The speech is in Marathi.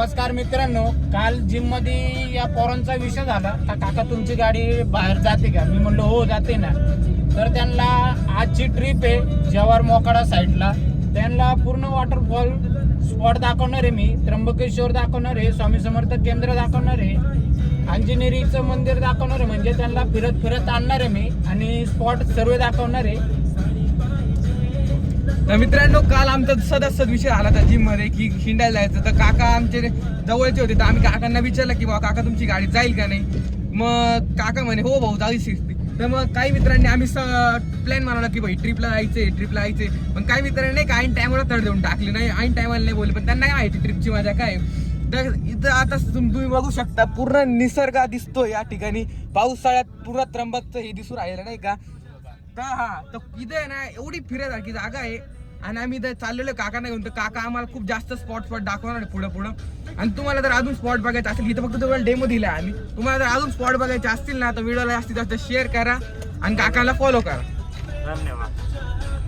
नमस्कार मित्रांनो, काल जिम मध्ये या पोरांचा विषय झाला का काका तुमची गाडी बाहेर जाते का? मी म्हणलो हो जाते ना. तर त्यांना आजची ट्रिप आहे जव्हार मोकाडा साईडला. त्यांना पूर्ण वॉटरफॉल स्पॉट दाखवणार आहे मी. त्र्यंबकेश्वर दाखवणार आहे, स्वामी समर्थ केंद्र दाखवणार आहे, अंजनेरीचं मंदिर दाखवणार आहे. म्हणजे त्यांना फिरत फिरत आणणार आहे मी आणि स्पॉट सर्व दाखवणार आहे. तर मित्रांनो, काल आमचा सदस्य विषय आला होता जिम मध्ये की हिंडायला जायचं. तर काका आमचे जवळचे होते, तर आम्ही काकांना विचारलं की बाबा काका तुमची गाडी जाईल का नाही. मग काका म्हणे हो भाऊ जाऊ शकते. तर मग काही मित्रांनी आम्ही प्लॅन मानवला की भाई ट्रिपला जायचे. पण काही मित्रांनी नाही का ऐन टायमाला तड देऊन टाकले, नाही ऐन टायमाला नाही बोलले. पण त्यांना काय माहिती ट्रिपची मजा काय. तर इथं आता तुम्ही बघू शकता पूर्ण निसर्ग दिसतो या ठिकाणी. पावसाळ्यात पूर्ण त्र्यंबकचं हे दिसून राहिलं नाही का. तर इथे आहे ना एवढी फिरायसारखी जागा आहे. आणि आम्ही इथं चाललेलो काकांना घेऊन. तर काका आम्हाला खूप जास्त स्पॉट दाखवणार आहे पुढं. आणि तुम्हाला जर अजून स्पॉट बघायचे असेल, इथं फक्त तुम्हाला डेमो दिला आम्ही. तुम्हाला जर अजून स्पॉट बघायचे असतील ना तर व्हिडिओला जास्तीत जास्त शेअर करा आणि काकाला फॉलो करा. धन्यवाद.